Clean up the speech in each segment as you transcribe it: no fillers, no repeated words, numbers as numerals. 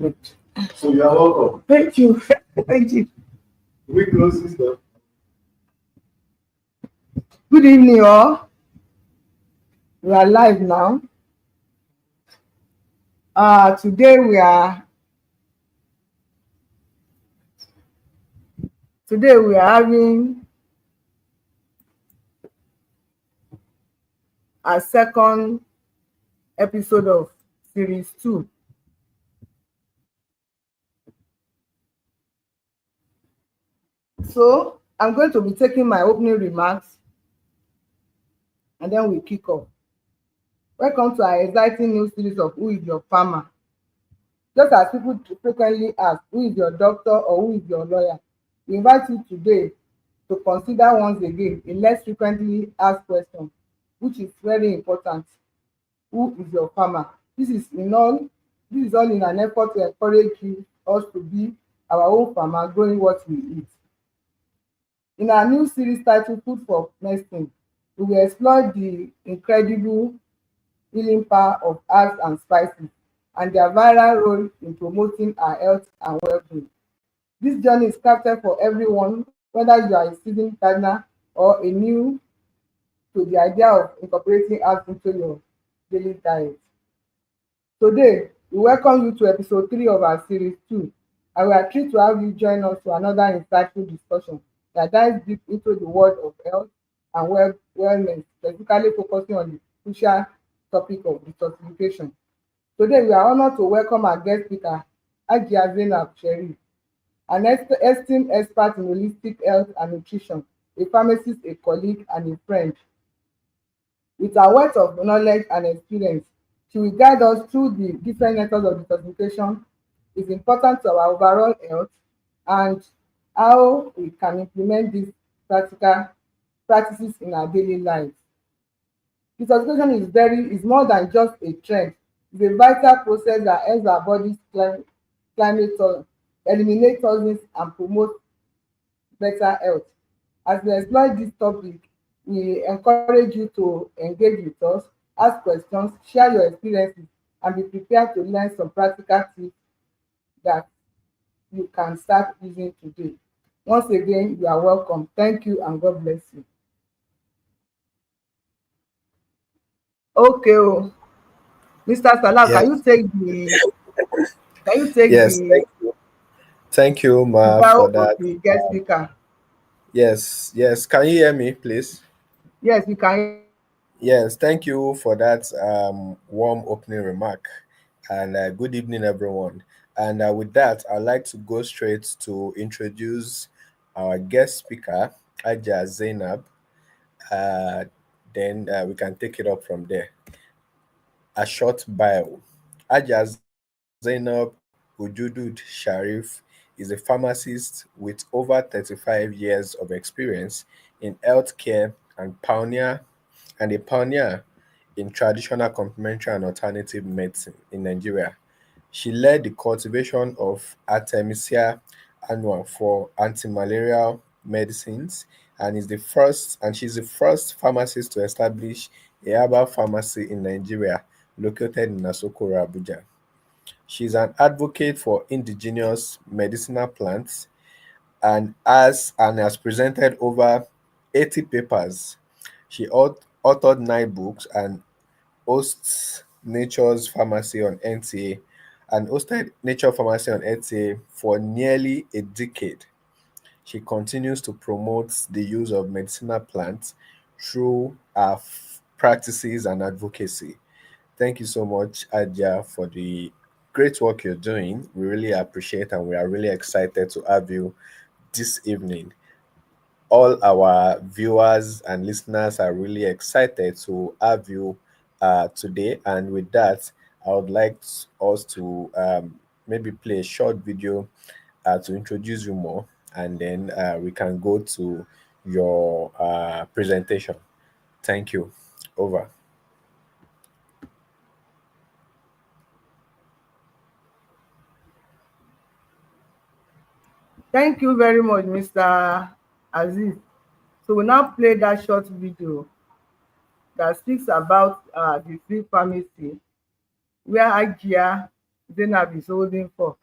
Good. So you are welcome. Thank you. Thank you. We close this door. Good evening, all. We are live now. Today we are having a second episode of series 2. So I'm going to be taking my opening remarks and then we kick off. Welcome to our exciting new series of Who is Your Farmer? Just as people frequently ask, who is your doctor or who is your lawyer? We invite you today to consider once again a less frequently asked question, which is very important. Who is your farmer? This is all in an effort to encourage us to be our own farmer, growing what we eat. In our new series titled Food for Medicine, we will explore the incredible healing power of herbs and spices and their vital role in promoting our health and well-being. This journey is crafted for everyone, whether you are a seasoned gardener or a new to the idea of incorporating herbs into your daily diet. Today, we welcome you to episode 3 of our series 2, and we are thrilled to have you join us for another insightful discussion that dives deep into the world of health and wellness, specifically focusing on the crucial topic of detoxification. Today, we are honored to welcome our guest speaker, Hajia Zainab Sherif, an esteemed expert in holistic health and nutrition, a pharmacist, a colleague, and a friend. With her wealth of knowledge and experience, she will guide us through the different methods of detoxification, its importance to our overall health, and how we can implement these practical practices in our daily lives. Detoxification is more than just a trend. It's a vital process that helps our bodies climate eliminate toxins and promote better health. As we explore this topic, we encourage you to engage with us, ask questions, share your experiences, and be prepared to learn some practical tips that you can start using today. Once again, you are welcome. Thank you and God bless you. Okay, Mr. Salah, Yes, can you take yes, the thank you, Ma, barrel for of that. the guest speaker? Yes, yes. Can you hear me, please? Yes, you can. Yes, thank you for that warm opening remark. And good evening, everyone. And with that, I'd like to go straight to introduce our guest speaker, Aja Zainab. Uh, then we can take it up from there. A short bio. Aja Zainab Ujudud Sharif is a pharmacist with over 35 years of experience in healthcare and a pioneer in traditional complementary and alternative medicine in Nigeria. She led the cultivation of Artemisia annua for anti-malarial medicines and she's the first pharmacist to establish a herbal pharmacy in Nigeria located in Asokoro, Abuja. She's an advocate for indigenous medicinal plants and has presented over 80 papers. She authored 9 books and hosts Nature's Pharmacy on NTA and hosted Nature Pharmacy on NTA for nearly a decade. She continues to promote the use of medicinal plants through her practices and advocacy. Thank you so much, Adja, for the great work you're doing. We really appreciate and we are really excited to have you this evening. All our viewers and listeners are really excited to have you today. And with that, I would like us to maybe play a short video to introduce you more, and then we can go to your presentation. Thank you. Over. Thank you very much, Mr. Aziz. So we now play that short video that speaks about the free pharmacy where Ajia Zainab is holding for.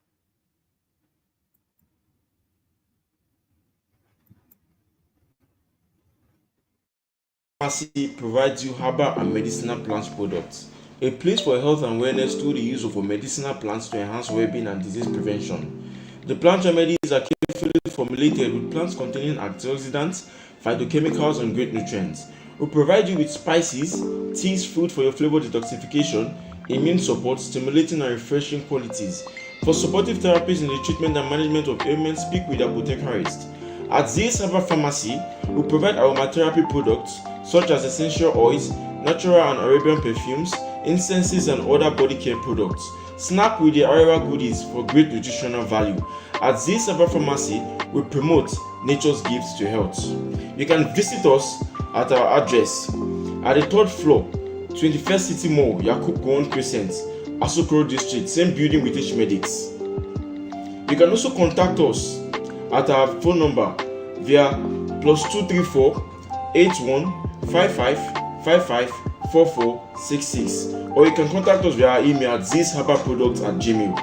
Pharmacy provides you herbal and medicinal plant products, a place for health and wellness through the use of medicinal plants to enhance well-being and disease prevention. The plant remedies are carefully formulated with plants containing antioxidants, phytochemicals, and great nutrients. We provide you with spices, teas, food for your flavor detoxification, immune support, stimulating and refreshing qualities. For supportive therapies in the treatment and management of ailments, speak with apothecarists. At this Herbal Pharmacy, we provide aromatherapy products such as essential oils, natural and Arabian perfumes, incenses, and other body care products. Snack with the Arewa goodies for great nutritional value. At this Herbal Pharmacy, we promote nature's gifts to health. You can visit us at our address at the third floor, 21st City Mall, Yakub Gowon Crescent, Asokoro District, same building with H Medics. You can also contact us at our phone number via +234 81 55 55 4466, or you can contact us via our email at thisherbalproducts@gmail.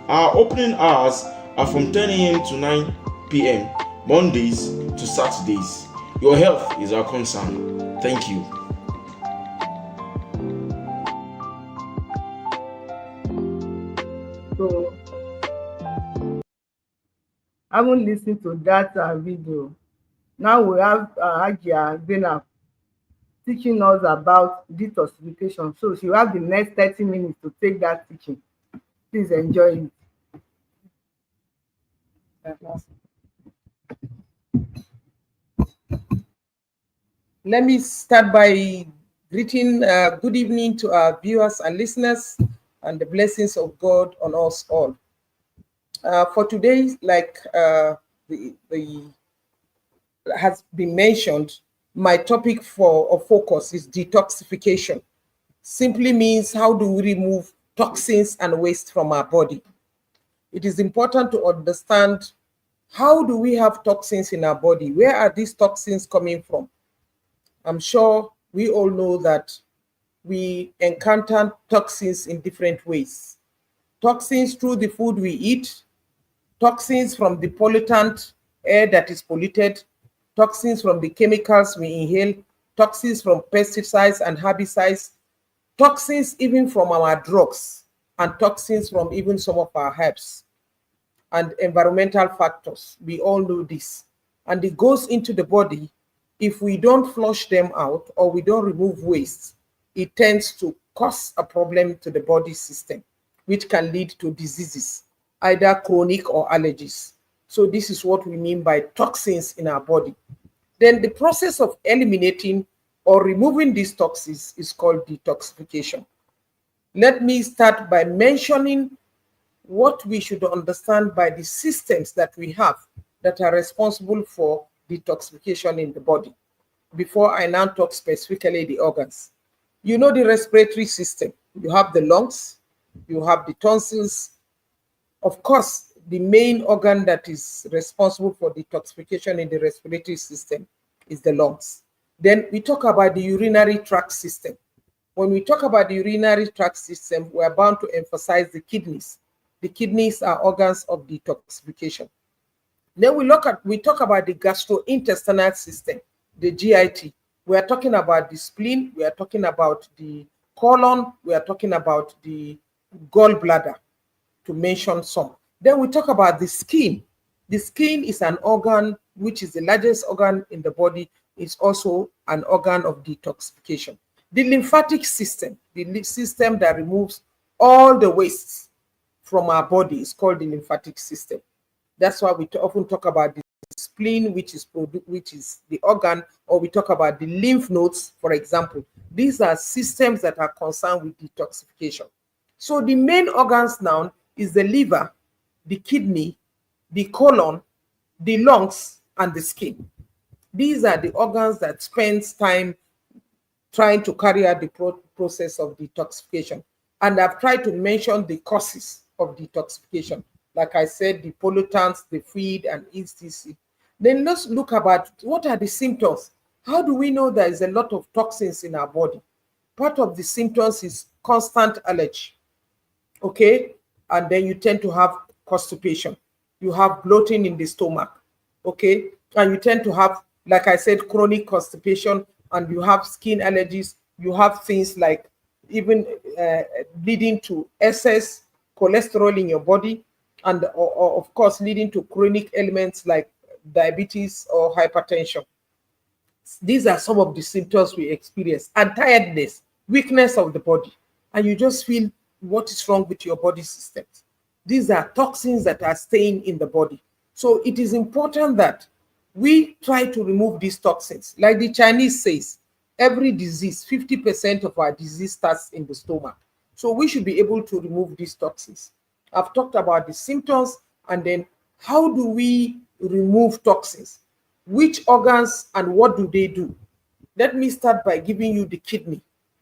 Our opening hours are from 10 a.m. to 9 p.m. Mondays to Saturdays. Your health is our concern. Thank you. So I haven't listened to that video. Now we have Hajia Zainab teaching us about detoxification. So she will have the next 30 minutes to take that teaching. Please enjoy it. Let me start by greeting good evening to our viewers and listeners, and the blessings of God on us all. For today, like the has been mentioned, my topic of focus is detoxification. Simply means how do we remove toxins and waste from our body. It is important to understand how do we have toxins in our body? Where are these toxins coming from? I'm sure we all know that we encounter toxins in different ways. Toxins through the food we eat, toxins from the pollutant air that is polluted, toxins from the chemicals we inhale, toxins from pesticides and herbicides, toxins even from our drugs, and toxins from even some of our herbs, and environmental factors. We all know this. And it goes into the body. If we don't flush them out or we don't remove waste, it tends to cause a problem to the body system, which can lead to diseases, either chronic or allergies. So this is what we mean by toxins in our body. Then the process of eliminating or removing these toxins is called detoxification. Let me start by mentioning what we should understand by the systems that we have that are responsible for detoxification in the body, before I now talk specifically the organs. You know the respiratory system. You have the lungs, you have the tonsils. Of course, the main organ that is responsible for detoxification in the respiratory system is the lungs. Then we talk about the urinary tract system. When we talk about the urinary tract system, we are bound to emphasize the kidneys. The kidneys are organs of detoxification. Then we talk about the gastrointestinal system, the GIT. We are talking about the spleen, we are talking about the colon, we are talking about the gallbladder, to mention some. Then we talk about the skin. The skin is an organ which is the largest organ in the body. It's also an organ of detoxification. The lymphatic system, the system that removes all the wastes from our body, is called the lymphatic system. That's why we often talk about the spleen, which is the organ, or we talk about the lymph nodes, for example. These are systems that are concerned with detoxification. So the main organs now is the liver, the kidney, the colon, the lungs, and the skin. These are the organs that spends time trying to carry out the process of detoxification. And I've tried to mention the causes of detoxification. Like I said, the pollutants, the feed, and etc. Then let's look about what are the symptoms. How do we know there is a lot of toxins in our body? Part of the symptoms is constant allergy. Okay, and then you tend to have constipation. You have bloating in the stomach, okay? And you tend to have, like I said, chronic constipation, and you have skin allergies. You have things like even leading to excess cholesterol in your body, and of course leading to chronic ailments like diabetes or hypertension. These are some of the symptoms we experience. And tiredness, weakness of the body, and you just feel what is wrong with your body systems. These are toxins that are staying in the body. So it is important that we try to remove these toxins. Like the Chinese says, every disease, 50% of our disease starts in the stomach. So we should be able to remove these toxins. I've talked about the symptoms, and then how do we remove toxins? Which organs and what do they do? Let me start by giving you the kidney.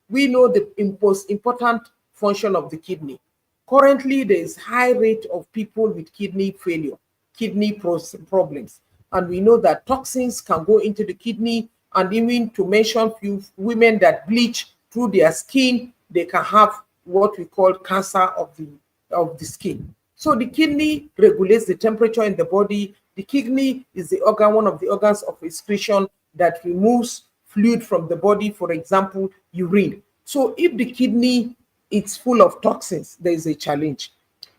We know the most important function of the kidney. Currently, there is high rate of people with kidney failure, kidney problems. And we know that toxins can go into the kidney, and even to mention few women that bleach through their skin, they can have what we call cancer of the skin. So the kidney regulates the temperature in the body. The kidney is the organ, one of the organs of excretion that removes fluid from the body, for example, urine. So if the kidney is full of toxins, there is a challenge.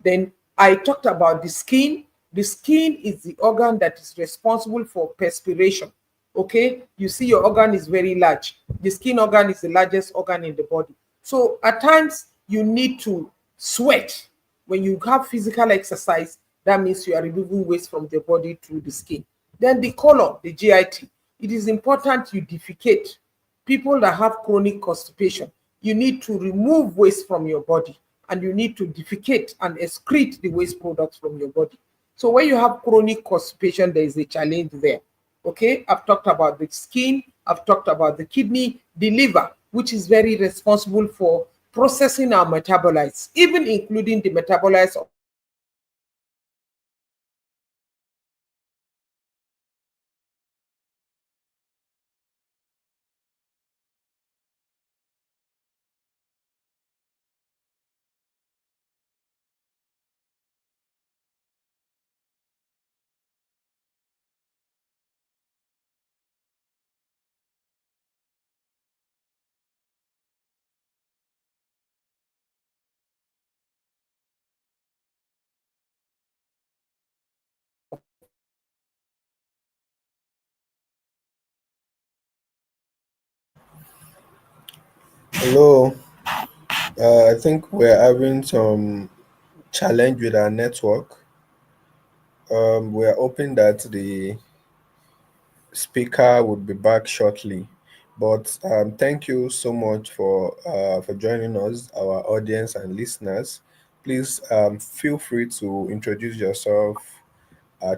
Then I talked about the skin. The skin is the organ that is responsible for perspiration. Okay, you see your organ is very large. The skin organ is the largest organ in the body. So at times you need to sweat. When you have physical exercise, that means you are removing waste from the body through the skin. Then the colon, the GIT. It is important you defecate. People that have chronic constipation, you need to remove waste from your body, and you need to defecate and excrete the waste products from your body. So when you have chronic constipation, there is a challenge there. Okay, I've talked about the skin, I've talked about the kidney, the liver, which is very responsible for processing our metabolites, even including the metabolites of Hello. I think we're having some challenge with our network. We're hoping that the speaker would be back shortly. But thank you so much for joining us, our audience and listeners. Please feel free to introduce yourself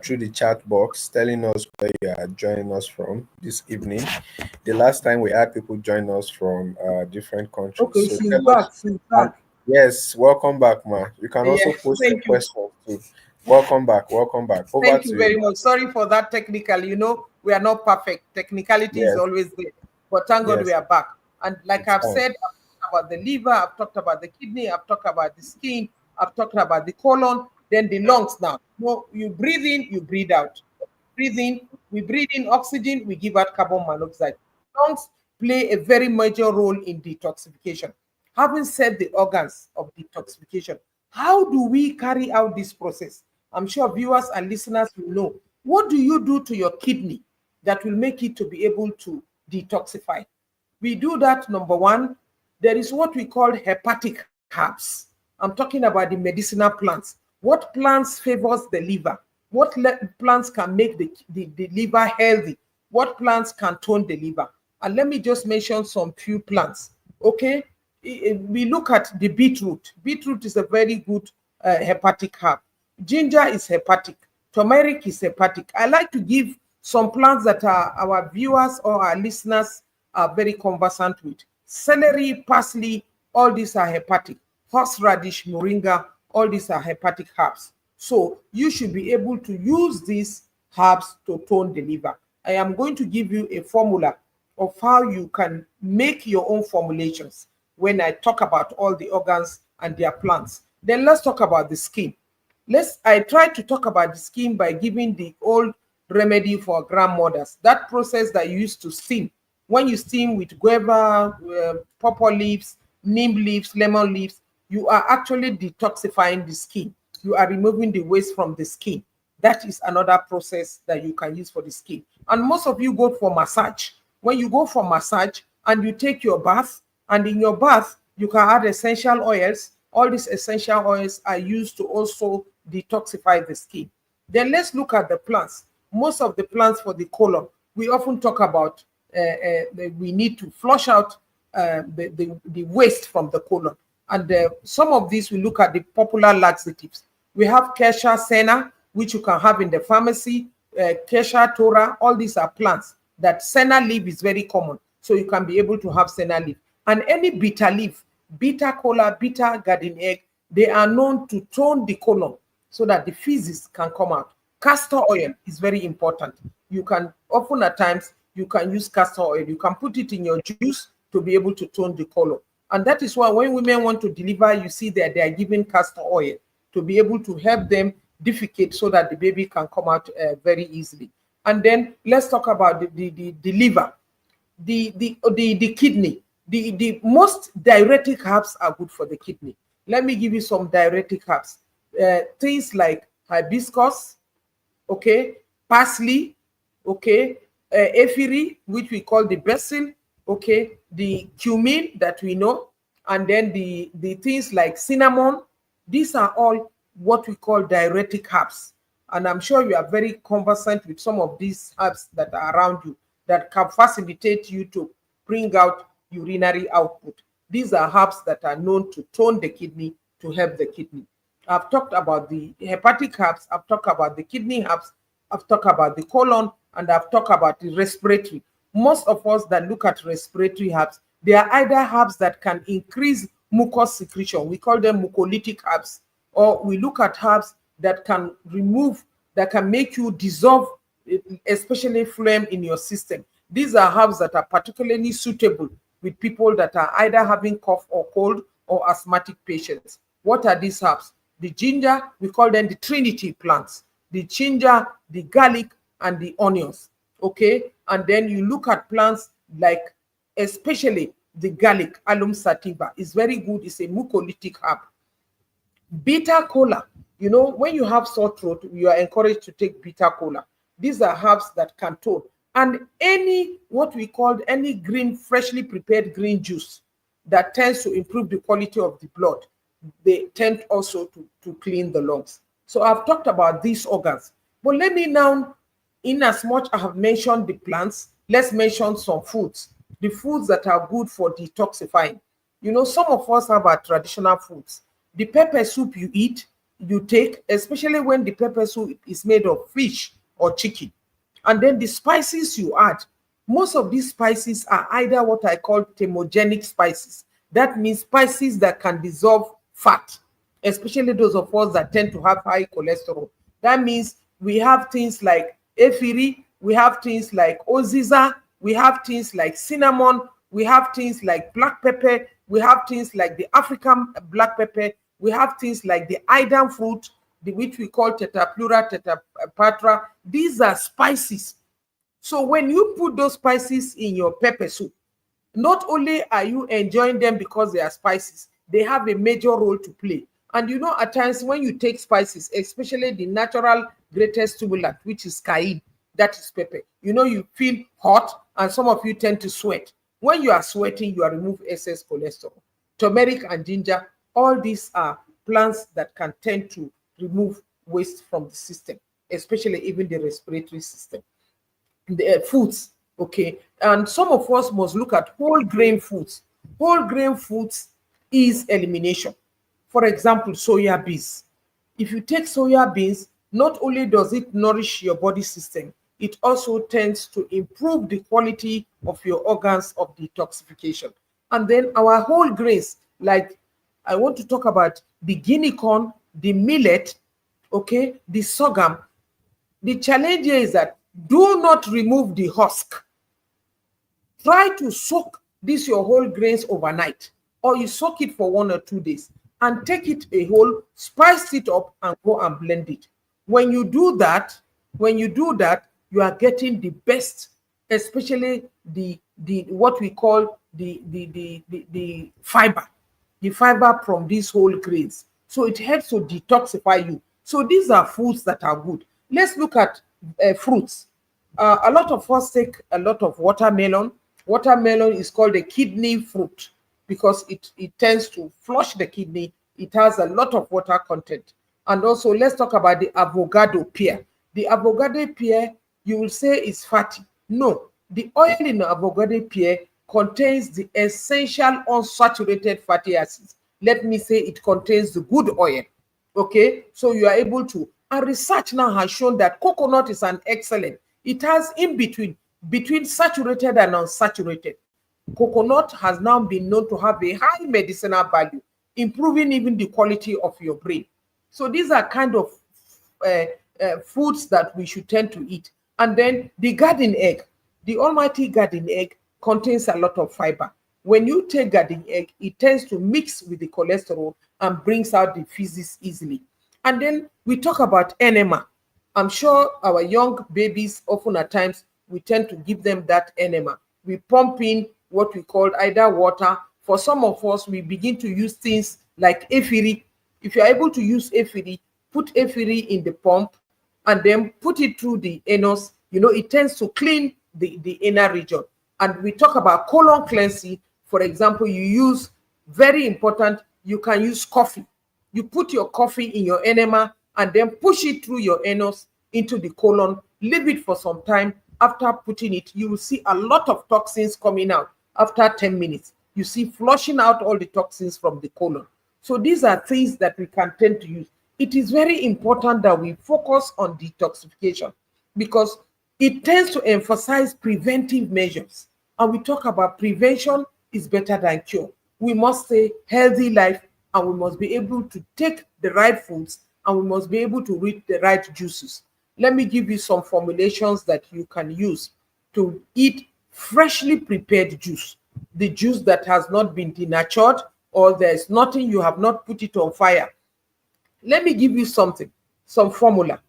through the chat box, telling us where you are joining us from this evening. The last time we had people join us from different countries. Okay, So she's tell us, back. She's and back. yes, welcome back, ma. You can yeah, also post your thank you. questions too. Welcome back, welcome back. Over Thank you to you, very ma. much. Sorry for that technical. We are not perfect. Technicality is Yes, always there. But thank God we yes, are back. And like it's I've fine. said, I've talked about the liver, I've talked about the kidney, I've talked about the skin, I've talked about the colon, then the lungs now. You breathe in, you breathe out. Breathe in, we breathe in oxygen, we give out carbon monoxide. Lungs play a very major role in detoxification. Having said the organs of detoxification, how do we carry out this process? I'm sure viewers and listeners will know. What do you do to your kidney that will make it to be able to detoxify? We do that, number one, there is what we call hepatic herbs. I'm talking about the medicinal plants. What plants favors the liver? What plants can make the liver healthy? What plants can tone the liver? And let me just mention some few plants. Okay, we look at the beetroot. Beetroot is a very good hepatic herb. Ginger is hepatic. Turmeric is hepatic. I like to give some plants that our viewers or our listeners are very conversant with. Celery, parsley, all these are hepatic. Horseradish, moringa, all these are hepatic herbs. So you should be able to use these herbs to tone the liver. I am going to give you a formula of how you can make your own formulations when I talk about all the organs and their plants. Then let's talk about the skin. I tried to talk about the skin by giving the old remedy for grandmothers. That process that you used to steam. When you steam with guava, pawpaw leaves, neem leaves, lemon leaves, you are actually detoxifying the skin. You are removing the waste from the skin. That is another process that you can use for the skin. And most of you go for massage. When you go for massage and you take your bath, and in your bath, you can add essential oils. All these essential oils are used to also detoxify the skin. Then let's look at the plants. Most of the plants for the colon, we often talk about we need to flush out the waste from the colon. And some of these, we look at the popular laxatives. We have Kesha Senna, which you can have in the pharmacy, Kesha Tora. All these are plants that senna leaf is very common. So you can be able to have senna leaf. And any bitter leaf, bitter cola, bitter garden egg, they are known to tone the colon so that the feces can come out. Castor oil is very important. You can often at times, you can use castor oil. You can put it in your juice to be able to tone the colon. And that is why when women want to deliver, you see that they are given castor oil to be able to help them defecate so that the baby can come out very easily. And then let's talk about the liver, the kidney. The most diuretic herbs are good for the kidney. Let me give you some diuretic herbs. Things like hibiscus, okay, parsley, okay, ephiri, which we call the basil, okay, the cumin that we know, and then the things like cinnamon. These are all what we call diuretic herbs. And I'm sure you are very conversant with some of these herbs that are around you that can facilitate you to bring out urinary output. These are herbs that are known to tone the kidney, to help the kidney. I've talked about the hepatic herbs, I've talked about the kidney herbs, I've talked about the colon, and I've talked about the respiratory. Most of us that look at respiratory herbs, they are either herbs that can increase mucus secretion. We call them mucolytic herbs. Or we look at herbs that can remove, that can make you dissolve, especially phlegm in your system. These are herbs that are particularly suitable with people that are either having cough or cold or asthmatic patients. What are these herbs? The ginger, we call them the Trinity plants. The ginger, the garlic, and the onions. Okay? And then you look at plants like, especially the garlic, Alum sativa, is very good. It's a mucolytic herb. Bitter cola, you know, when you have sore throat, you are encouraged to take bitter cola. These are herbs that can tone. And any, what we call any green, freshly prepared green juice that tends to improve the quality of the blood, they tend also to clean the lungs. So I've talked about these organs. But let me now, in as much I have mentioned the plants, let's mention some foods. The foods that are good for detoxifying. You know, some of us have our traditional foods. The pepper soup you eat, you take, especially when the pepper soup is made of fish or chicken. And then the spices you add, most of these spices are either what I call thermogenic spices. That means spices that can dissolve fat, especially those of us that tend to have high cholesterol. That means we have things like ephiri, we have things like oziza, we have things like cinnamon, we have things like black pepper, we have things like the African black pepper, we have things like the Idan fruit, which we call Tetapleura tetapatra. These are spices. So when you put those spices in your pepper soup, not only are you enjoying them because they are spices, they have a major role to play. And you know, at times when you take spices, especially the natural greatest stimulant, which is cayenne, that is pepper, you know, you feel hot and some of you tend to sweat. When you are sweating, you are removing excess cholesterol. Turmeric and ginger, all these are plants that can tend to remove waste from the system, especially even the respiratory system. The foods, okay, and some of us must look at whole grain foods. Whole grain foods is elimination. For example, soya beans. If you take soya beans, not only does it nourish your body system, it also tends to improve the quality of your organs of detoxification. And then our whole grains, like I want to talk about the guinea corn, the millet, okay, the sorghum. The challenge here is that do not remove the husk. Try to soak this your whole grains overnight, or you soak it for 1 or 2 days. and take it a whole, spice it up, and go and blend it. When you do that, you are getting the best, especially the what we call the fiber, from these whole grains. So it helps to detoxify you. So these are foods that are good. Let's look at fruits. A lot of us take a lot of watermelon. Watermelon is called a kidney fruit because it tends to flush the kidney. It has a lot of water content. And also, let's talk about the avocado pear. The avocado pear, you will say, is fatty. No, the oil in the avocado pear contains the essential unsaturated fatty acids. Let me say it contains the good oil. Okay, so you are able to, and research now has shown that coconut is an excellent, it has in between saturated and unsaturated. Coconut has now been known to have a high medicinal value, improving even the quality of your brain. So these are kind of foods that we should tend to eat. And then the garden egg, the almighty garden egg contains a lot of fiber. When you take garden egg, it tends to mix with the cholesterol and brings out the feces easily. And then we talk about enema. I'm sure our young babies, often at times, we tend to give them that enema. We pump in what we call either water. For some of us, we begin to use things like ephiri. If you're able to use ephiri, put ephiri in the pump and then put it through the anus. You know, it tends to clean the inner region. And we talk about colon cleansing. For example, you use, very important, you can use coffee. You put your coffee in your enema and then push it through your anus into the colon. Leave it for some time. After putting it, you will see a lot of toxins coming out. After 10 minutes, you see flushing out all the toxins from the colon. So these are things that we can tend to use. It is very important that we focus on detoxification because it tends to emphasize preventive measures. And we talk about prevention is better than cure. We must say healthy life, and we must be able to take the right foods, and we must be able to read the right juices. Let me give you some formulations that you can use to eat freshly prepared juice, the juice that has not been denatured or there's nothing, you have not put it on fire. Let me give you something, some formula.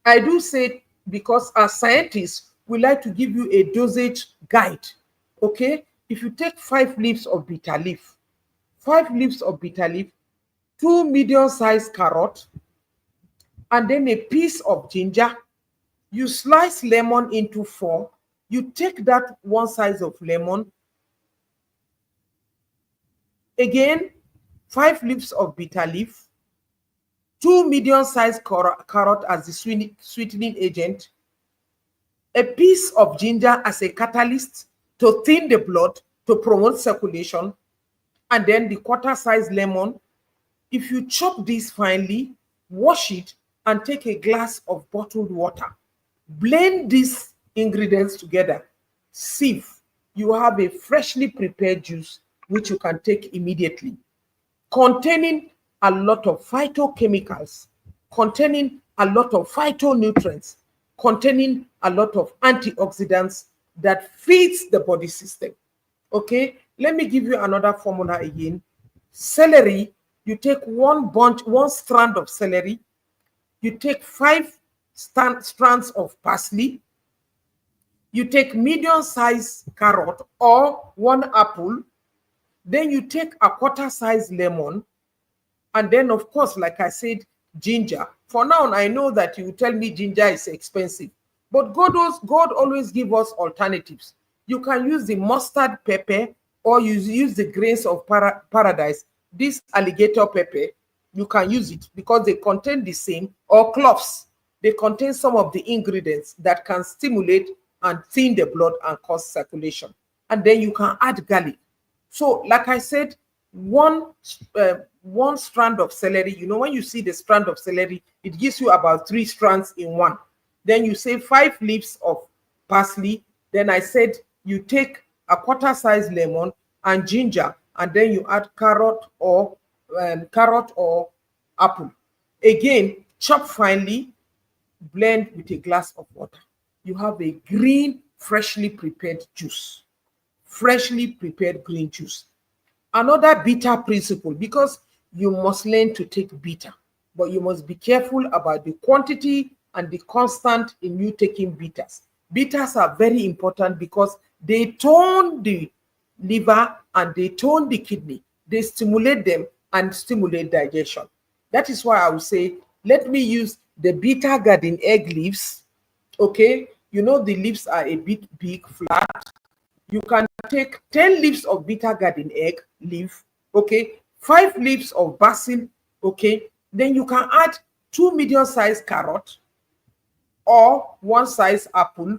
I do say, because as scientists, we like to give you a dosage guide. Okay, if you take 5 leaves of bitter leaf, 5 leaves of bitter leaf, 2 medium-sized carrots, and then a piece of ginger. You slice lemon into 4. You take that 1 size of lemon. Again, 5 leaves of bitter leaf, 2 medium-sized carrot as the sweetening agent, a piece of ginger as a catalyst to thin the blood, to promote circulation, and then the quarter-sized lemon. If you chop this finely, wash it, and take a glass of bottled water. Blend these ingredients together. Sieve. You have a freshly prepared juice which you can take immediately, containing a lot of phytochemicals, containing a lot of phytonutrients, containing a lot of antioxidants that feeds the body system. Okay, let me give you another formula again. Celery, you take 1 strand of celery, you take 5 strands of parsley, you take medium-sized carrot or 1 apple, then you take a quarter-sized lemon, and then, of course, like I said, ginger. For now, I know that you tell me ginger is expensive, but God always gives us alternatives. You can use the mustard pepper, or you use the grains of paradise. This alligator pepper, you can use it because they contain the same, or cloves. They contain some of the ingredients that can stimulate and thin the blood and cause circulation. And then you can add garlic. So, like I said, one strand of celery, you know, when you see the strand of celery, it gives you about 3 strands in one. Then you say 5 leaves of parsley. Then I said you take a quarter-sized lemon and ginger, and then you add carrot or apple. Again, chop finely, blend with a glass of water. You have a green, freshly prepared juice. Freshly prepared green juice. Another bitter principle, because you must learn to take bitter, but you must be careful about the quantity and the constant in you taking bitters. Bitters are very important because they tone the liver and they tone the kidney. They stimulate them and stimulate digestion. That is why I would say, let me use the bitter garden egg leaves. Okay, you know the leaves are a bit big, flat. You can take 10 leaves of bitter garden egg leaf, okay, 5 leaves of basil, okay. Then you can add 2 medium-sized carrot or 1 size apple,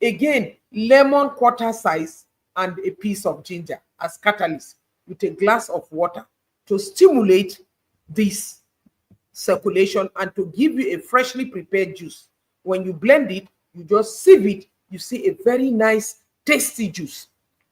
again lemon quarter size, and a piece of ginger as catalyst with a glass of water to stimulate this circulation and to give you a freshly prepared juice. When you blend it, you just sieve it, you see a very nice tasty juice.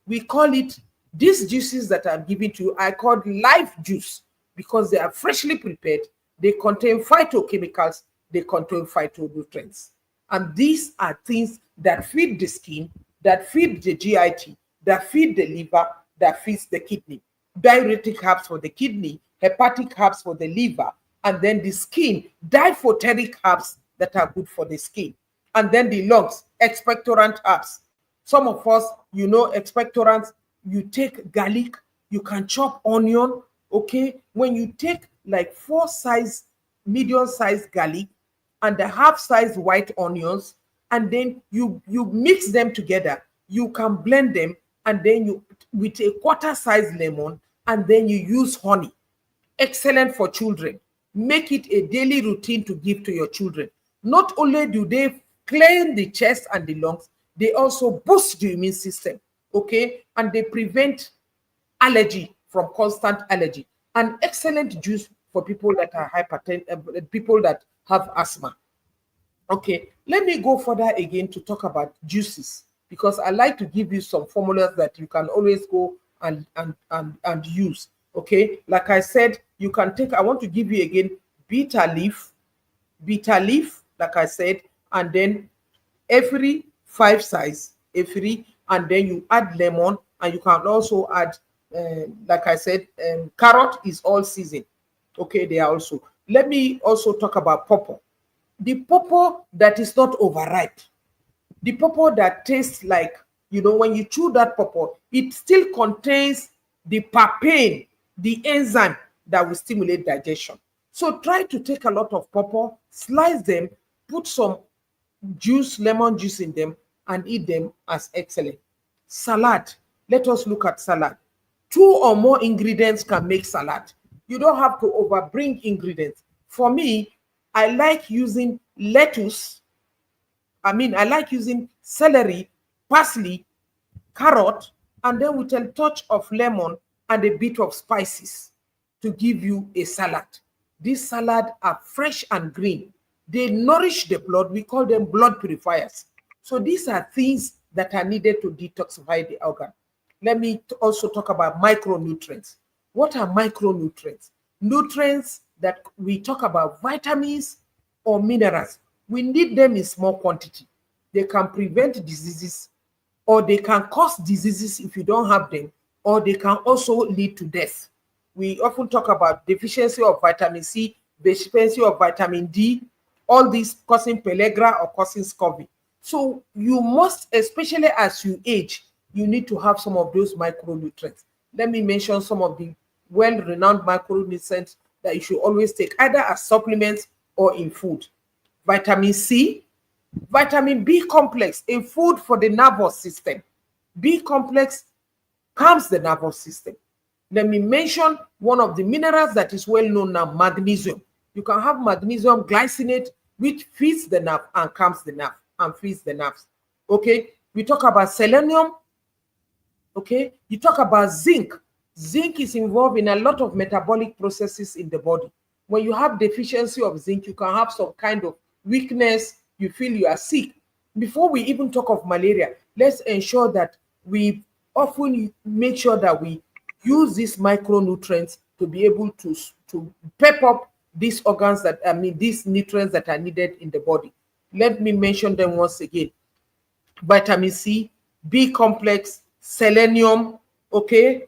We call it, these juices that I'm giving to you, I call life juice because they are freshly prepared. They contain phytochemicals, they contain phytonutrients. And these are things that feed the skin, that feed the GIT, that feed the liver, that feeds the kidney. Diuretic herbs for the kidney, hepatic herbs for the liver, and then the skin, diphoteric herbs that are good for the skin. And then the lungs, expectorant herbs. Some of us, you know, expectorants, you take garlic, you can chop onion, okay? When you take like 4 medium-sized garlic and the half-size white onions, and then you mix them together, you can blend them, and then you, with a quarter-size lemon, and then you use honey. Excellent for children. Make it a daily routine to give to your children. Not only do they clean the chest and the lungs, they also boost the immune system, okay? And they prevent allergy from constant allergy. An excellent juice for people that are hypertensive, people that have asthma. Okay, let me go further again to talk about juices, because I like to give you some formulas that you can always go and use. Okay, like I said, you can take, I want to give you again bitter leaf, like I said, and then every 5 size, and then you add lemon, and you can also add, like I said, carrot is all season. Okay, they are also. Let me also talk about pawpaw. The pawpaw that is not overripe, the pawpaw that tastes like, you know, when you chew that pawpaw, it still contains the papain, the enzyme that will stimulate digestion. So try to take a lot of pawpaw, slice them, put some juice, lemon juice in them, and eat them as excellent. Salad. Let us look at salad. 2 or more ingredients can make salad. You don't have to overbring ingredients. For me, I like using lettuce. I like using celery, parsley, carrot, and then with a touch of lemon and a bit of spices to give you a salad. These salads are fresh and green. They nourish the blood. We call them blood purifiers. So these are things that are needed to detoxify the organ. Let me also talk about micronutrients. What are micronutrients? Nutrients that we talk about, vitamins or minerals. We need them in small quantity. They can prevent diseases, or they can cause diseases if you don't have them, or they can also lead to death. We often talk about deficiency of vitamin C, deficiency of vitamin D, all these causing pellagra or causing scurvy. So you must, especially as you age, you need to have some of those micronutrients. Let me mention some of the well-renowned micronutrients that you should always take, either as supplements or in food. Vitamin C, vitamin B complex, a food for the nervous system. B complex calms the nervous system. Let me mention one of the minerals that is well known now, magnesium. You can have magnesium glycinate, which feeds the nerve and calms the nerve and feeds the nerves. Okay, we talk about selenium. Okay, you talk about zinc. Zinc is involved in a lot of metabolic processes in the body. When you have deficiency of zinc, you can have some kind of weakness, you feel you are sick. Before we even talk of malaria, let's ensure that we often make sure that we use these micronutrients to be able to pep up these organs that, these nutrients that are needed in the body. Let me mention them once again. Vitamin C, B complex, selenium, okay,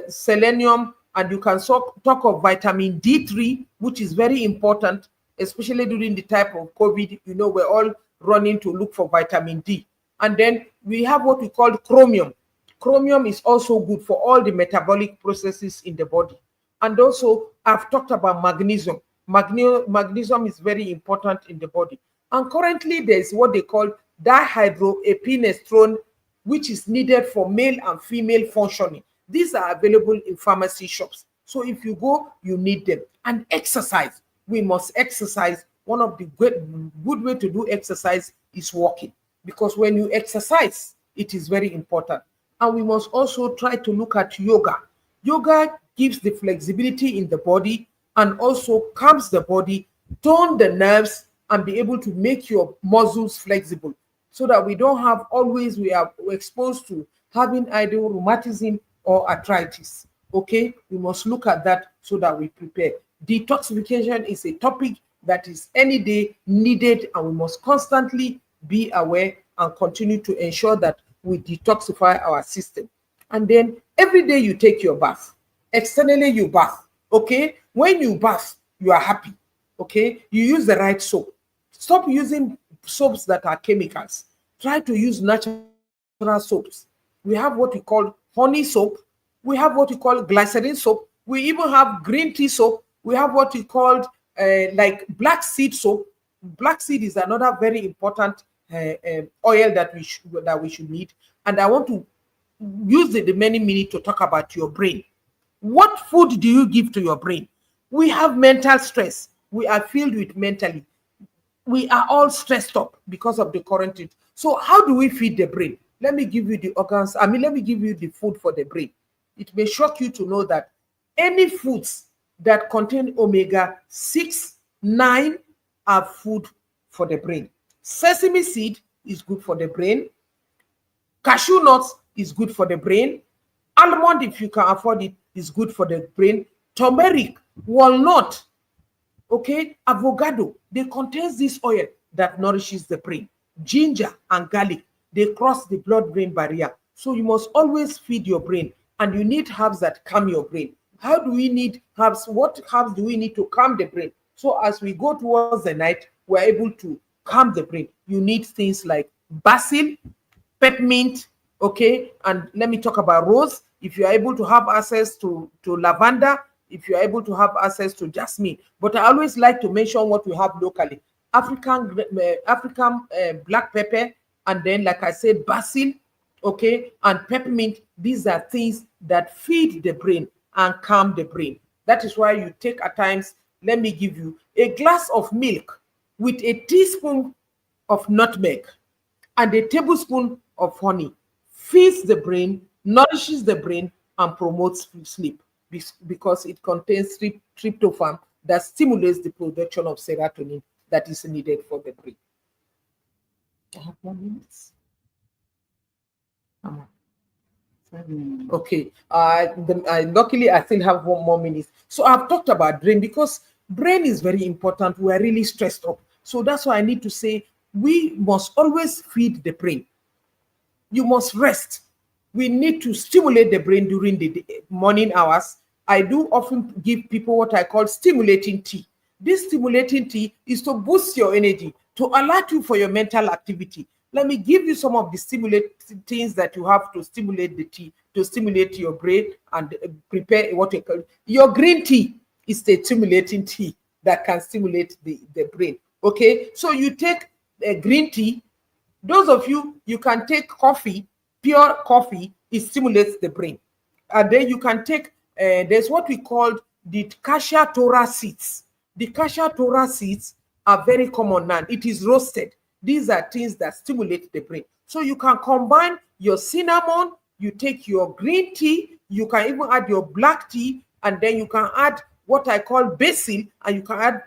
selenium, And you can talk of vitamin D3, which is very important, especially during the type of COVID. You know, we're all running to look for vitamin D. And then we have what we call chromium. Chromium is also good for all the metabolic processes in the body. And also, I've talked about magnesium. Magnesium is very important in the body. And currently, there's what they call dihydroepinestrone, which is needed for male and female functioning. These are available in pharmacy shops. So if you go, you need them. And exercise. We must exercise. One of the good way to do exercise is walking. Because when you exercise, it is very important. And we must also try to look at yoga. Yoga gives the flexibility in the body and also calms the body, tone the nerves, and be able to make your muscles flexible so that we don't have always, we are exposed to having either rheumatism or arthritis. Okay, we must look at that so that we prepare. Detoxification is a topic that is any day needed, and we must constantly be aware and continue to ensure that we detoxify our system. And then every day you take your bath. Externally, you bath. Okay, when you bath, you are happy. Okay, you use the right soap. Stop using soaps that are chemicals. Try to use natural soaps. We have what we call honey soap. We have what we call glycerin soap. We even have green tea soap. We have what we call like black seed soap. Black seed is another very important oil that we should need. And I want to use the remaining minute to talk about your brain. What food do you give to your brain? We have mental stress. We are filled with mentally. We are all stressed up because of the current. So how do we feed the brain? Let me give you the organs. Let me give you the food for the brain. It may shock you to know that any foods that contain omega-6, 9 are food for the brain. Sesame seed is good for the brain. Cashew nuts is good for the brain. Almond, if you can afford it, is good for the brain. Turmeric, walnut, okay, avocado, they contain this oil that nourishes the brain. Ginger and garlic, they cross the blood-brain barrier. So you must always feed your brain, and you need herbs that calm your brain. How do we need herbs? What herbs do we need to calm the brain? So as we go towards the night, we're able to calm the brain. You need things like basil, peppermint, okay, and let me talk about rose. If you are able to have access to lavender, if you are able to have access to jasmine. But I always like to mention what we have locally. African black pepper, and then, like I said, basil, okay, and peppermint. These are things that feed the brain and calm the brain. That is why you take at times, let me give you a glass of milk with a teaspoon of nutmeg and a tablespoon of honey. Feeds the brain, nourishes the brain, and promotes sleep because it contains tryptophan that stimulates the production of serotonin that is needed for the brain. I have 1 minute. Okay. Luckily, I still have 1 more minute. So I've talked about brain because brain is very important. We are really stressed up. So that's why I need to say we must always feed the brain. You must rest. We need to stimulate the brain during the morning hours. I do often give people what I call stimulating tea. This stimulating tea is to boost your energy, to alert you for your mental activity. Let me give you some of the things that you have to stimulate the tea, to stimulate your brain and prepare what you call your green tea. Is the stimulating tea that can stimulate the brain. Okay, so you take a green tea. Those of you can take coffee, pure coffee. It stimulates the brain. And then you can take, there's what we call the cassia tora seeds. The cassia tora seeds are very common now. It is roasted. These are things that stimulate the brain. So you can combine your cinnamon, you take your green tea, you can even add your black tea, and then you can add what I call basil, and you can add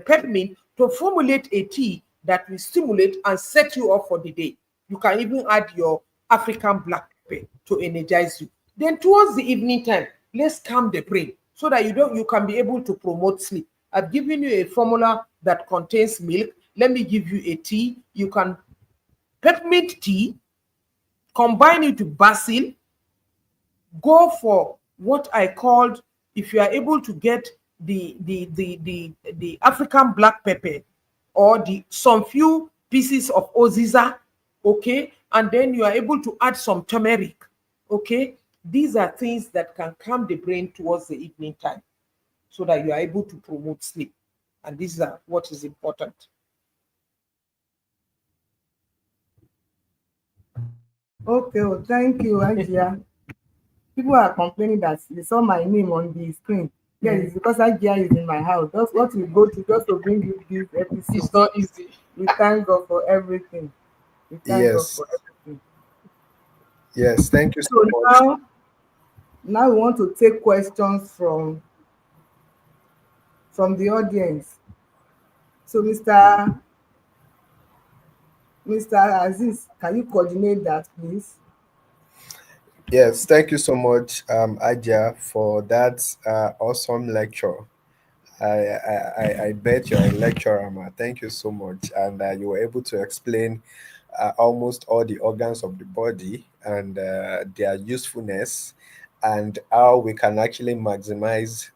peppermint to formulate a tea that will stimulate and set you up for the day. You can even add your African black pepper to energize you. Then towards the evening time, let's calm the brain so that you can be able to promote sleep. I've given you a formula that contains milk. Let me give you a tea. You can peppermint tea, combine it with basil, go for what I called if you are able to get the African black pepper or some few pieces of oziza, okay, and then you are able to add some turmeric, okay, these are things that can calm the brain towards the evening time so that you are able to promote sleep. And these are what is important. Okay, well, thank you, Ajia. People are complaining that they saw my name on the screen. Yes, it's because Ajia is in my house. That's what we go to just to bring you this episode. It's not easy. We thank God for everything. We thank God Yes. for everything. Yes. Thank you so So much. now we want to take questions from the audience. So Mr. Aziz, can you coordinate that, please? Yes. Thank you so much, Aja, for that awesome lecture. I bet you're a lecturer, ma. Thank you so much. And you were able to explain almost all the organs of the body and their usefulness and how we can actually maximize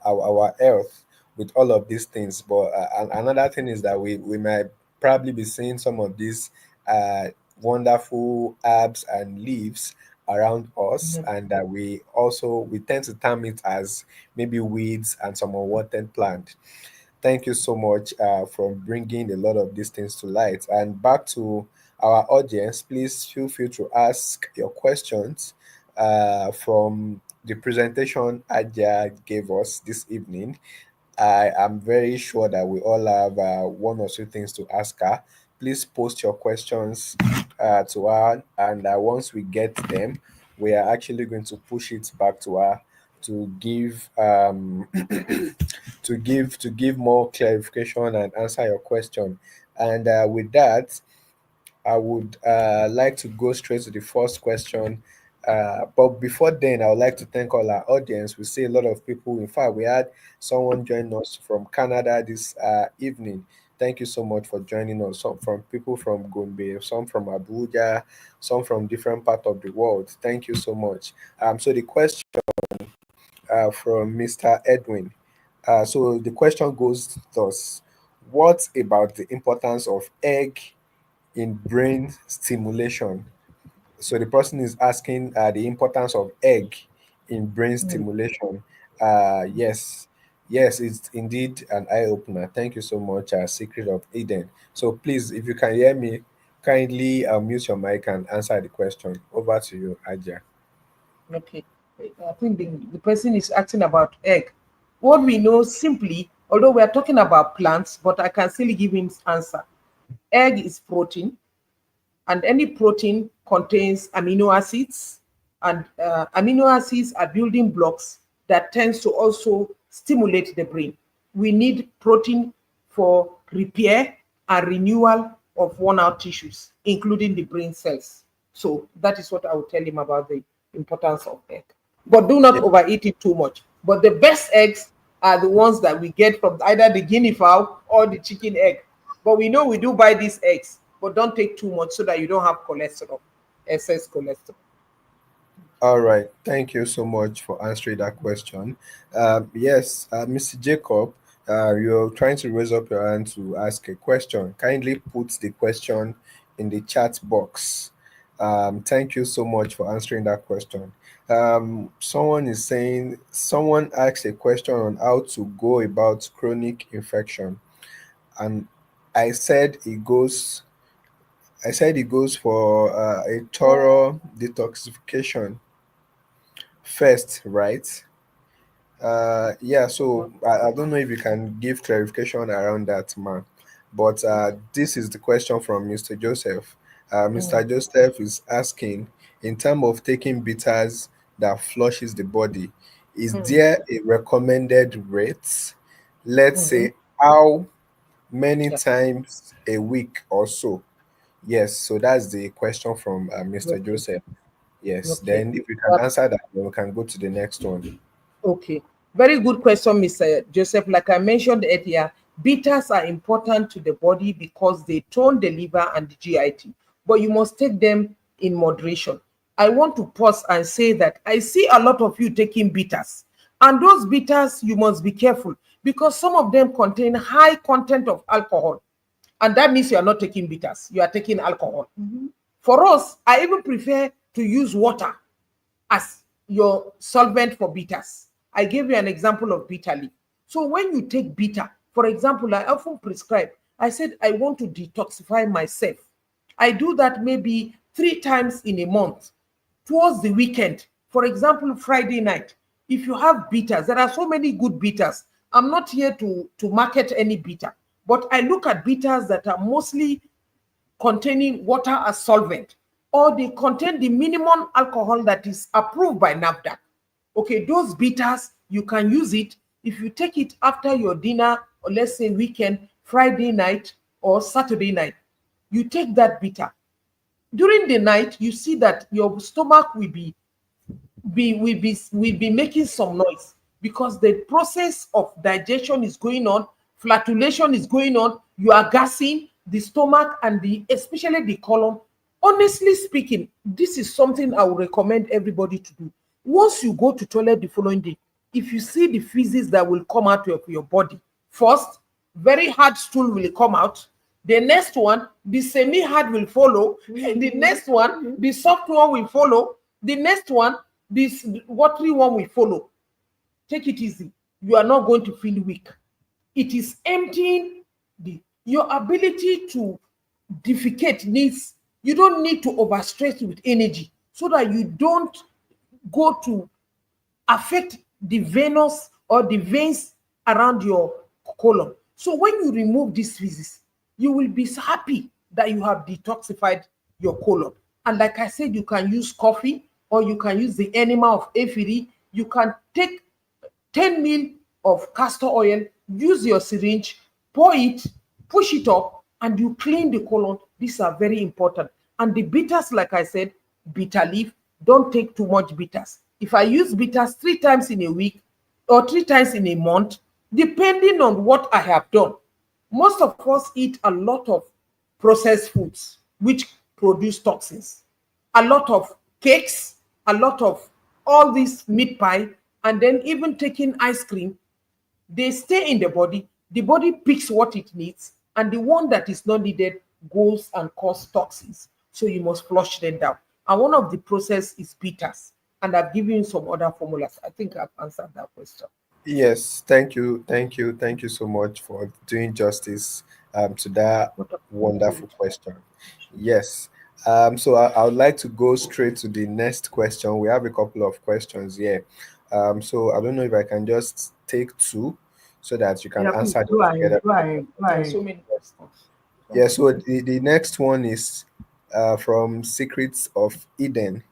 our health with all of these things. But another thing is that we might probably be seeing some of these uh, wonderful herbs and leaves around us, and that we tend to term it as maybe weeds and some unwanted plant. Thank you so much for bringing a lot of these things to light. And back to our audience, please feel free to ask your questions from the presentation Aja gave us this evening. I am very sure that we all have one or two things to ask her. Please post your questions to her, and once we get them, we are actually going to push it back to her to give to give more clarification and answer your question. And with that, I would like to go straight to the first question. But before then, I would like to thank all our audience. We see a lot of people. In fact, we had someone join us from Canada this evening. Thank you so much for joining us. Some from people from Gombe, some from Abuja, some from different part of the world. Thank you so much. So the question from Mr. Edwin. So the question goes thus: what about the importance of egg in brain stimulation? So the person is asking the importance of egg in brain stimulation. Yes, it's indeed an eye opener. Thank you so much, Secret of Eden. So please, if you can hear me, kindly mute your mic and answer the question. Over to you, Aja. Okay. I think the person is asking about egg. What we know simply, although we are talking about plants, but I can still give him answer. Egg is protein, and any protein contains amino acids, and amino acids are building blocks that tends to also stimulate the brain. We need protein for repair and renewal of worn out tissues, including the brain cells. So that is what I will tell him about the importance of egg. But do not overeat it too much. But the best eggs are the ones that we get from either the guinea fowl or the chicken egg. But we know we do buy these eggs, but don't take too much so that you don't have cholesterol, excess cholesterol. All right. Thank you so much for answering that question. Yes, Mr. Jacob, you're trying to raise up your hand to ask a question. Kindly put the question in the chat box. Thank you so much for answering that question. Someone is saying, someone asked a question on how to go about chronic infection. And I said it goes for a thorough detoxification first, right? Yeah, so I don't know if you can give clarification around that, man. But this is the question from Mr. Joseph. Mr. Joseph is asking, in terms of taking bitters that flushes the body, is there a recommended rate? Let's say how many Yeah. times a week or so? Yes, so that's the question from Mr. Okay. Joseph. Yes, Okay. then if you can answer that, then we can go to the next one. Okay. Very good question, Mr. Joseph. Like I mentioned earlier, bitters are important to the body because they tone the liver and the GIT, but you must take them in moderation. I want to pause and say that I see a lot of you taking bitters, and those bitters you must be careful because some of them contain high content of alcohol, and that means you are not taking bitters, you are taking alcohol. For us, I even prefer to use water as your solvent for bitters. I gave you an example of bitter leaf. So when you take bitter, for example, I often prescribe, I said, I want to detoxify myself. I do that maybe 3 times in a month towards the weekend. For example, Friday night. If you have bitters, there are so many good bitters. I'm not here to market any bitter, but I look at bitters that are mostly containing water as solvent, or they contain the minimum alcohol that is approved by NAFDAC. Okay, those bitters, you can use it if you take it after your dinner, or let's say weekend, Friday night or Saturday night. You take that bitter. During the night, you see that your stomach will be making some noise because the process of digestion is going on, flatulation is going on, you are gassing the stomach and especially the colon. Honestly speaking, this is something I would recommend everybody to do. Once you go to toilet the following day, if you see the feces that will come out of your body, first, very hard stool will come out. The next one, the semi-hard will follow. The next one, the soft one will follow. The next one, this watery one will follow. Take it easy. You are not going to feel weak. It is emptying your ability to defecate needs. You don't need to overstress with energy so that you don't go to affect the venous or the veins around your colon. So when you remove these feces, you will be happy that you have detoxified your colon. And like I said, you can use coffee or you can use the enema of ephedrine. You can take 10 ml of castor oil, use your syringe, pour it, push it up, and you clean the colon. These are very important. And the bitters, like I said, bitter leaf, don't take too much bitters. If I use bitters 3 times in a week or 3 times in a month, depending on what I have done. Most of us eat a lot of processed foods which produce toxins, a lot of cakes, a lot of all this meat pie, and then even taking ice cream. They stay in the body picks what it needs, and the one that is not needed goes and cause toxins. So you must flush them down. And one of the process is bitters. And I've given you some other formulas. I think I've answered that question. Yes, thank you so much for doing justice to that wonderful question. Yes. So I would like to go straight to the next question. We have a couple of questions here. So I don't know if I can just take 2 so that you can Yeah, please answer go them ahead. together. Go ahead. Go There are so ahead. many questions. Yeah, so the next one is from Secrets of Eden.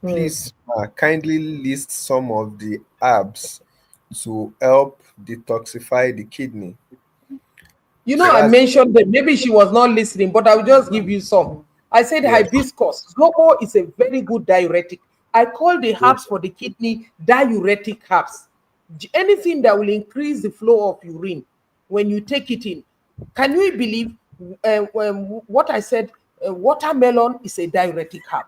Please kindly list some of the herbs to help detoxify the kidney. You know, So I that's mentioned that maybe she was not listening, but I will just give you some. I said yes. hibiscus. Zobo is a very good diuretic. I call the So herbs for the kidney diuretic herbs. Anything that will increase the flow of urine when you take it in. Can you believe what I said? Watermelon is a diuretic herb.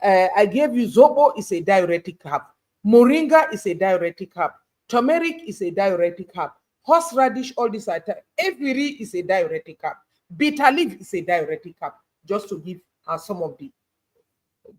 I gave you zobo is a diuretic herb. Moringa is a diuretic herb. Turmeric is a diuretic herb. Horseradish, all these are. Ephedrine is a diuretic herb. Bitter leaf is a diuretic herb. Just to give some of the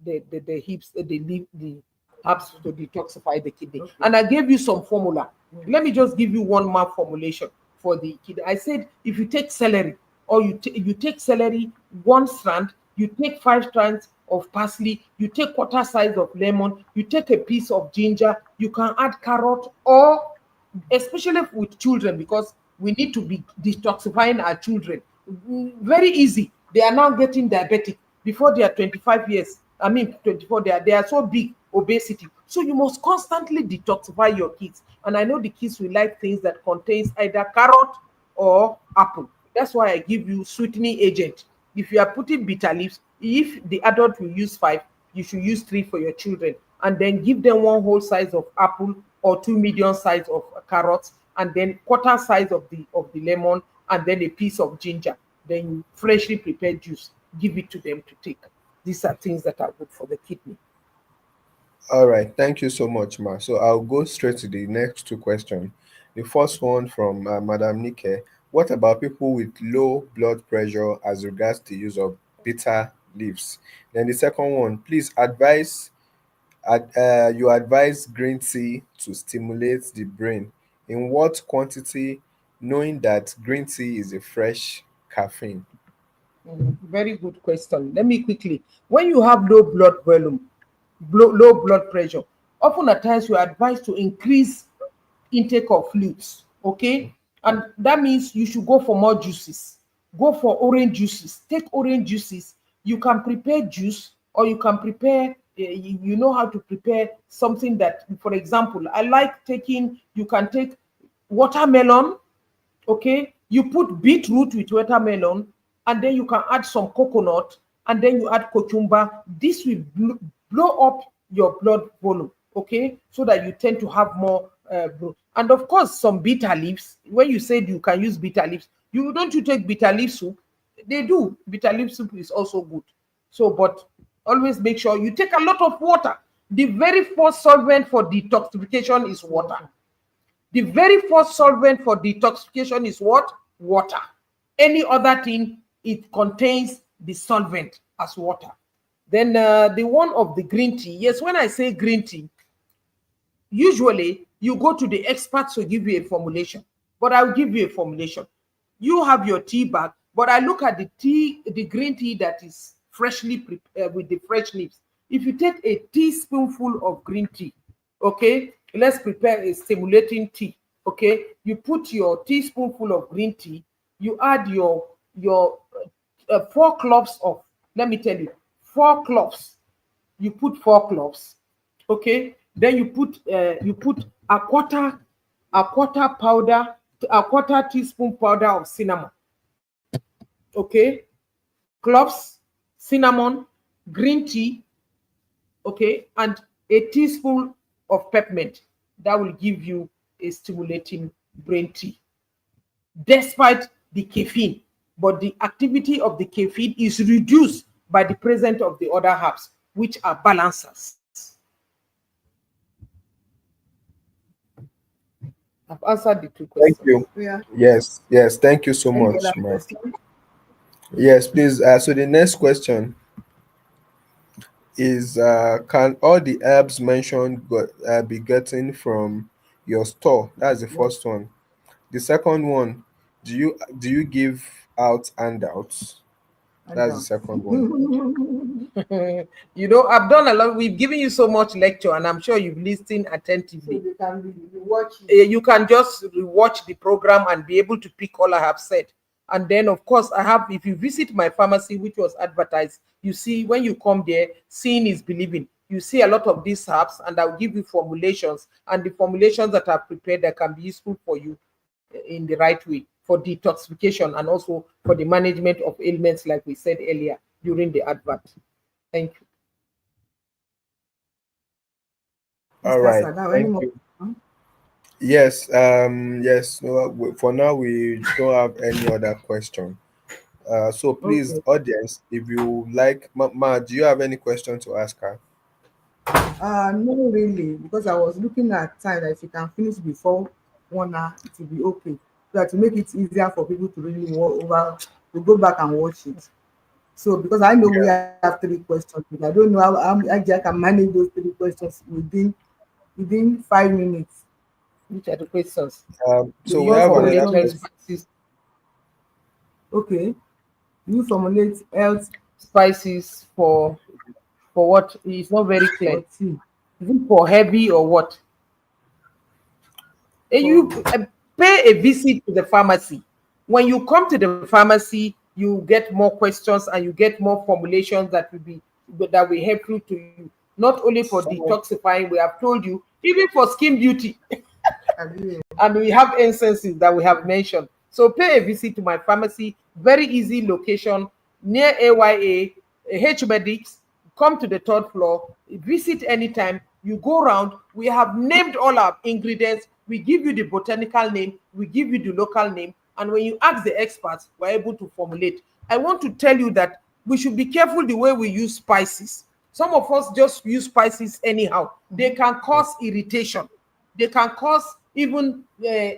herbs, the herbs to detoxify the kidney. Okay. And I gave you some formula. Let me just give you one more formulation for the kidney. I said if you take celery, or you take celery 1 strand, you take 5 strands of parsley, you take quarter size of lemon, you take a piece of ginger, you can add carrot, or especially with children, because we need to be detoxifying our children. Very easy. They are now getting diabetic before they are 25 years. I mean 24, they are so big, obesity. So you must constantly detoxify your kids. And I know the kids will like things that contains either carrot or apple. That's why I give you sweetening agent. If you are putting bitter leaves, if the adult will use 5, you should use 3 for your children, and then give them 1 whole size of apple or 2 medium size of carrots, and then quarter size of the lemon, and then a piece of ginger. Then freshly prepared juice, give it to them to take. These are things that are good for the kidney. All right, thank you so much, Ma. So I'll go straight to the next two questions. The first one from Madam Nike. What about people with low blood pressure as regards the use of bitter leaves? Then the second one, please advise you advise green tea to stimulate the brain. In what quantity, knowing that green tea is a fresh caffeine? Very good question. Let me quickly. When you have low blood volume, low blood pressure, often at times you are advised to increase intake of fluids. Okay, and that means you should go for more juices. Go for orange juices. Take orange juices. You can prepare juice, or you can prepare. You know how to prepare something that, for example, I like taking. You can take watermelon. Okay, you put beetroot with watermelon, and then you can add some coconut, and then you add cucumber. This will blow up your blood volume, okay, so that you tend to have more blood. And of course, some bitter leaves. When you said you can use bitter leaves, you take bitter leaf soup? They do. Bitter leaf soup is also good. So, but always make sure you take a lot of water. The very first solvent for detoxification is water. The very first solvent for detoxification is what? Water. Any other thing, it contains the solvent as water. Then the one of the green tea. Yes, when I say green tea, usually you go to the experts to give you a formulation, but I'll give you a formulation. You have your tea bag, but I look at the green tea that is freshly prepared with the fresh leaves. If you take a teaspoonful of green tea, okay, let's prepare a stimulating tea. Okay, you put your teaspoonful of green tea, you add your 4 cloves of, let me tell you, 4 cloves. You put 4 cloves. Okay, then you put a quarter powder, a quarter teaspoon powder of cinnamon. Okay, cloves, cinnamon, green tea, okay, and a teaspoon of peppermint. That will give you a stimulating brain tea, despite the caffeine. But the activity of the caffeine is reduced by the presence of the other herbs, which are balancers. I've answered the 2 Thank questions. you. Yeah. Yes, thank you so Any much, other Ma. question? Yes, please. So the next question is can all the herbs mentioned be gotten from your store? That's the Yes. first one. The second one, do you give out handouts? And That's the down. second one. You know, I've done a lot. We've given you so much lecture, and I'm sure you've listened So attentively. you can watch it. You can just watch the program and be able to pick all I have said. And then, of course, I have, if you visit my pharmacy, which was advertised, you see, when you come there, seeing is believing. You see a lot of these herbs, and I'll give you formulations, and the formulations that are prepared that can be useful for you in the right way for detoxification and also for the management of ailments, like we said earlier during the advert. Thank you. All Mr. right, Sadao, any thank more? you. Yes, no, for now we don't have any other question. So please, Okay. audience, if you like, do you have any question to ask her? No, really, because I was looking at time that if you can finish before 1 hour, it will be okay. So that to make it easier for people to really to go back and watch it. So because I know we Yeah. have 3 questions, but I don't know how I can manage those 3 questions within 5 minutes. Which are the questions? The So Do we you first have another formulate question health is, question. spices? okay, you formulate health Spices for what? It's not very clear. for tea Is it for heavy or what? for You pay a visit to the pharmacy. When you come to the pharmacy, you get more questions and you get more formulations that will help you to you. Not only for So, detoxifying, we have told you, even for skin beauty. agree. And we have incenses that we have mentioned. So pay a visit to my pharmacy, very easy location near AYA, H Medics. Come to the 3rd floor, visit anytime. You go around, we have named all our ingredients. We give you the botanical name, we give you the local name, and when you ask the experts, we're able to formulate. I want to tell you that we should be careful the way we use spices. Some of us just use spices anyhow. They can cause irritation. They can cause even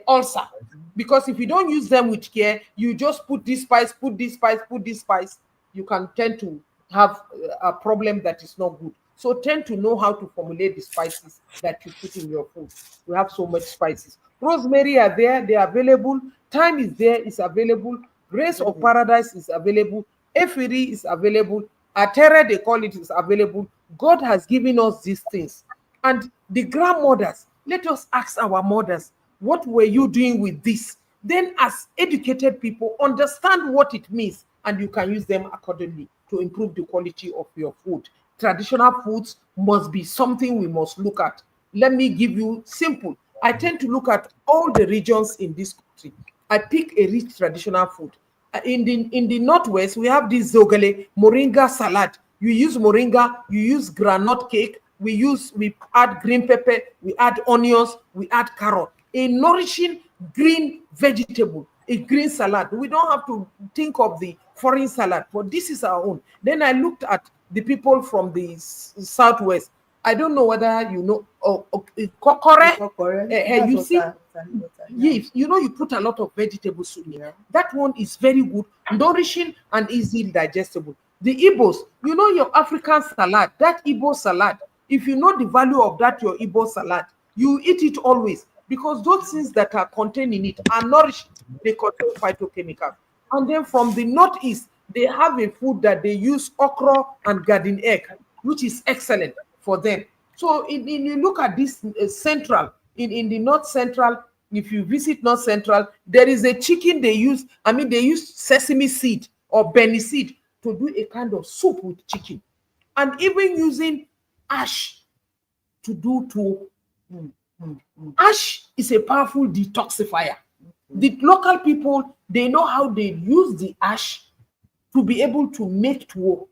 ulcer. Because if you don't use them with care, you just put this spice, put this spice, put this spice, you can tend to have a problem that is not good. So tend to know how to formulate the spices that you put in your food. You have so much spices. Rosemary are there, they are available. Thyme is there, it's available. Grace of Paradise is available. Ephiri is available. Atere, they call it, is available. God has given us these things. And the grandmothers, let us ask our mothers, what were you doing with this? Then as educated people, understand what it means, and you can use them accordingly to improve the quality of your food. Traditional foods must be something we must look at. Let me give you simple. I tend to look at all the regions in this country. I pick a rich traditional food. In the northwest, we have this zogale moringa salad. You use moringa, you use granite cake, we add green pepper, we add onions, we add carrot. A nourishing green vegetable, a green salad. We don't have to think of the foreign salad, but this is our own. Then I looked at the people from the southwest. I don't know whether you know kokore. You see, yes, you know, you put a lot of vegetables in here. That one is very good, nourishing and easily digestible. The Igbos, you know, your African salad, that Igbo salad, if you know the value of that, your Igbo salad, you eat it always, because those things that are contained in it are nourishing. They contain phytochemicals. And then from the northeast, they have a food that they use okra and garden egg, which is excellent for them. So in you look at this central, in the north central, if you visit north central, there is a chicken they use. I mean, they use sesame seed or benny seed to do a kind of soup with chicken, and even using ash to do to. Ash is a powerful detoxifier. The local people, they know how they use the ash to be able to make tuwo,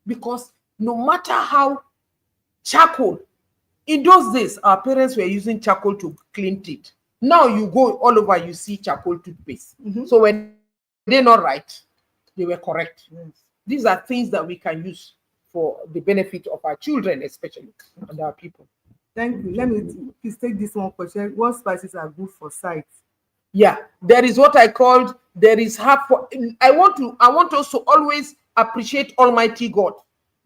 because no matter how charcoal, in those days our parents were using charcoal to clean teeth. Now you go all over, you see charcoal toothpaste. So when they're not right, they were correct. These are things that we can use for the benefit of our children, especially, and our people. Thank you. Let me please take this one question. What spices are good for sight? Yeah, there is what I called, there is half. I want us to always appreciate Almighty God,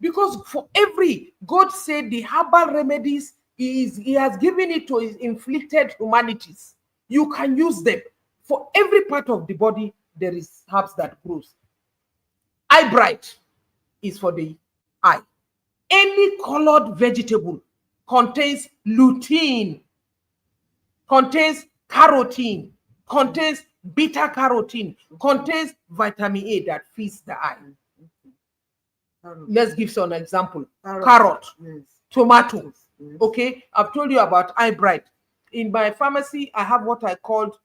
because for every, God said the herbal remedies he has given it to his inflicted humanities. You can use them for every part of the body. There is herbs that grows. Eye bright is for the eye. Any colored vegetable contains lutein, contains carotene, contains beta carotene, contains vitamin A that feeds the eye. Let's give some example. Carrot, tomato. Okay, I've told you about eye bright. In my pharmacy, I have what I called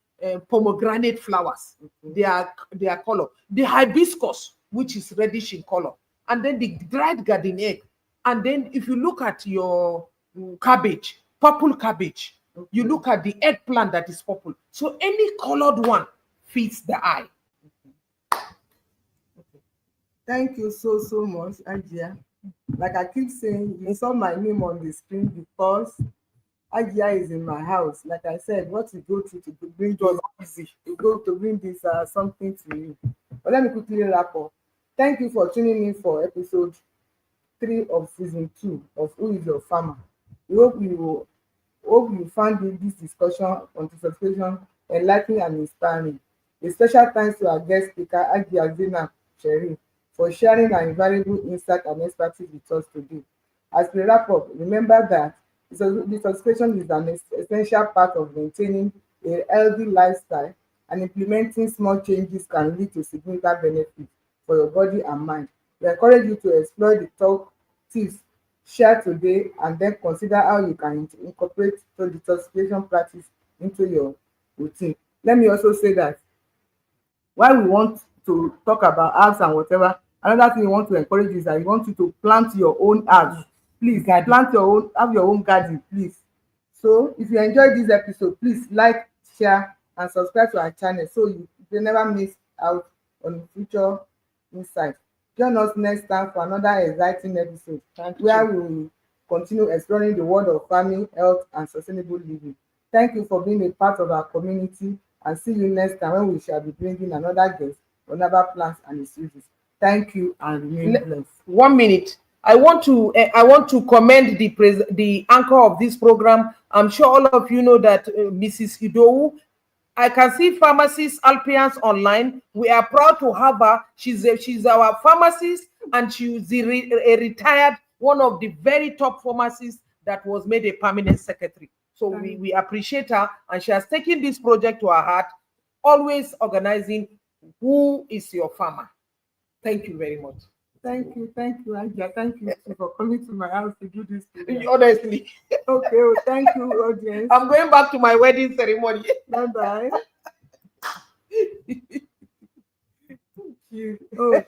pomegranate flowers. They are color. The hibiscus, which is reddish in color, and then the dried garden egg. And then if you look at your cabbage, purple cabbage, you look at the eggplant that is purple. So any colored one feeds the eye. Thank you so much, Ajia. Like I keep saying, you saw my name on the screen because Ajia is in my house. Like I said, what you go through to bring us easy, you go to bring this something to you. But let me quickly wrap up. Thank you for tuning in for episode 3 of season 2 of Who Is Your Farmer. We hope you found this discussion on detoxification enlightening and inspiring. A special thanks to our guest speaker, Ajia Zina Sherry, for sharing her invaluable insight and expertise with us today. As we wrap up, remember that detoxification is an essential part of maintaining a healthy lifestyle, and implementing small changes can lead to significant benefits for your body and mind. We encourage you to explore the top tips shared today, and then consider how you can incorporate the detoxification practice into your routine. Let me also say that while we want to talk about herbs and whatever, another thing we want to encourage is that we want you to plant your own herbs. Please plant your own, have your own garden, please. So if you enjoyed this episode, please like, share, and subscribe to our channel so you never miss out on future insights. Join us next time for another exciting episode Thank where you. we will continue exploring the world of farming, health, and sustainable living. Thank you for being a part of our community, and see you next time when we shall be bringing another guest on other plants and its uses. Thank you and remain blessed. 1 minute. I want to commend the anchor of this program. I'm sure all of you know that Mrs. Idowu. I can see pharmacist Alpians online. We are proud to have her. She's our pharmacist, and she's a retired, one of the very top pharmacists that was made a permanent secretary. So we appreciate her, and she has taken this project to her heart, always organizing who is your farmer. Thank you very much. Thank you, Aja. Thank you too for coming to my house to do this program. Honestly, Okay, well, thank you, audience. I'm going back to my wedding ceremony. Bye bye. Thank you. Oh.